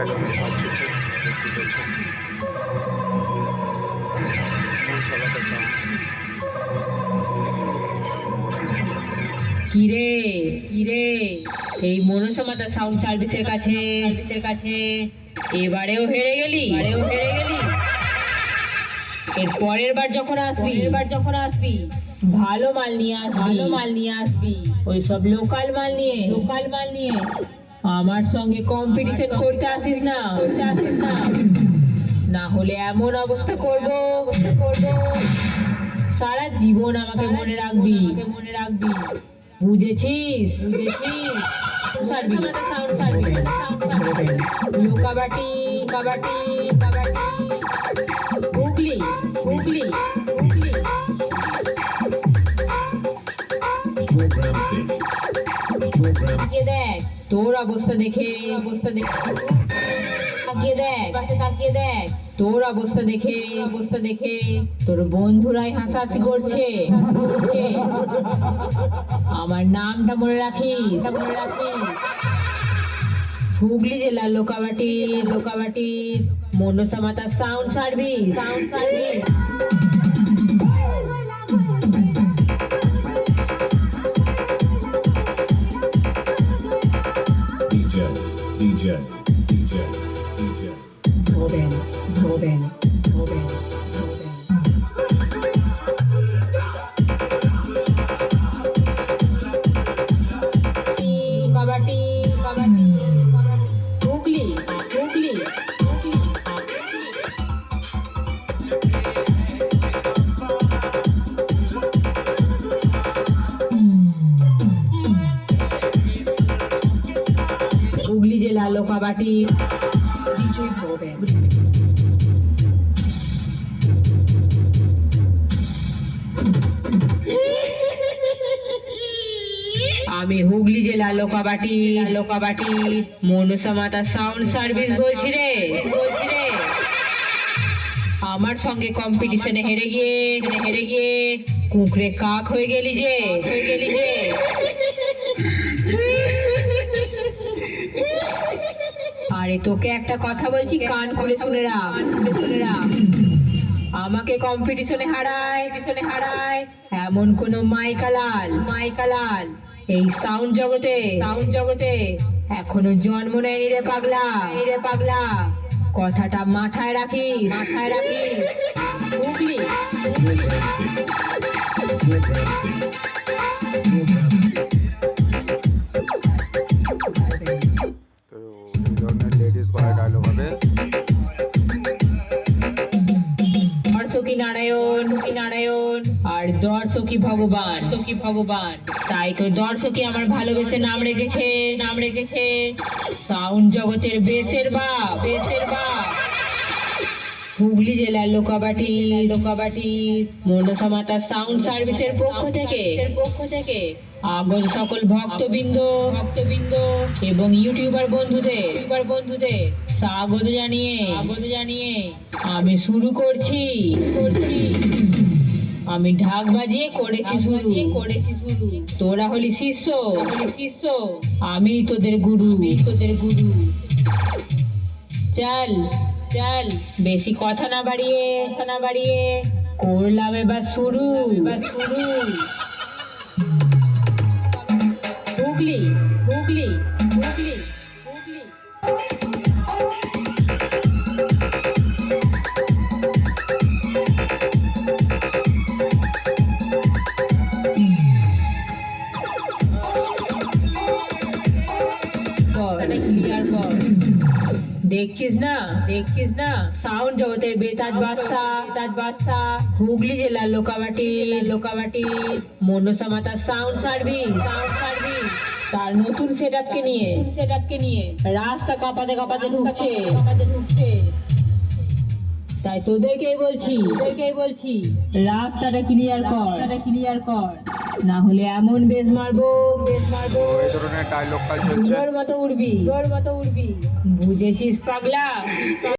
ডায়লগের বাজছে দেখতে পাচ্ছেন মনসালাতা সাউন্ড। কিরে কিরে এই মনসামাতা সাউন্ড সার্ভিসের কাছে এবারেও হেরে গেলি এর পরের বার যখন আসবি ভালো মাল নিয়ে আসবি ওইসব লোকাল মাল নিয়ে আমার সঙ্গে কম্পিটিশন করতে আসিস না না হলে এমন অবস্থা করব সারা জীবন আমাকে মনে রাখবি বুঝেছিস সাউন্ড সার্ভিস লুকাবাটি হুগলি দেখ তোর অবস্থা দেখে তাকিয়ে দেখ তোর অবস্থা দেখে তোর বন্ধুরাই হাসাহাসি করছে আমার নামটা মনে রাখিস হুগলি জেলার লোকাবাটি মনসামাতা সাউন্ড সার্ভিস ধোবেন কাবাটি হুগলি হুগলি জেলা লোকাবাটি আমি হুগলি জেলা লোকাবাটি মনসামাতা সাউন্ড সার্ভিস বলছি রে আমার সঙ্গে কম্পিটিশনে হেরে গিয়ে কুঁকড়ে কাক হয়ে গেলি যে আরে তোকে একটা কথা বলছি কান খুলে শুনে রাখ আমাকে কম্পিটিশনে হারায় এমন কোন মাইকালাল এই সাউন্ড জগতে এখনো জন্ম নেয়নি রে পাগলা কথাটা মাথায় রাখিস হুগলি তো এই ধরনের লেডিস বয় ডায়লগ হবে। দর্শকী নারায়ণ আর দর্শকী ভগবান তাই তো দর্শকী আমার ভালোবেসে নাম রেখেছে সাউন্ড জগতের বেসের বাপ হুগলি জেলার লোকাবাটি মনসামাতা সাউন্ড সার্ভিসের পক্ষ থেকে আগত সকল ভক্তবৃন্দ এবং ইউটিউবার বন্ধুদের স্বাগত জানিয়ে আমি শুরু করছি আমি ঢাক বাজিয়ে করেছি শুরু তোরা হলি শিষ্য আমি তোদের গুরু চল বেশি কথা না বাড়িয়ে করলাম এবার শুরু হুগলি দেখছিস না সাউন্ড জগতের বেতাজ বাদশা হুগলি জেলার লোকাবাটি মনসামাতা সাউন্ড সার্ভিস তার নতুন সেটআপকে নিয়ে রাস্তা কাঁপাতে ঢুকছে তাই তোদেরকেই বলছি রাস্তাটা ক্লিয়ার কর না হলে এমন বেশ মারবো এই ধরনের ডায়লগ কাল চলছে। তোর মতো উড়বি বুঝেছিস পাগলা।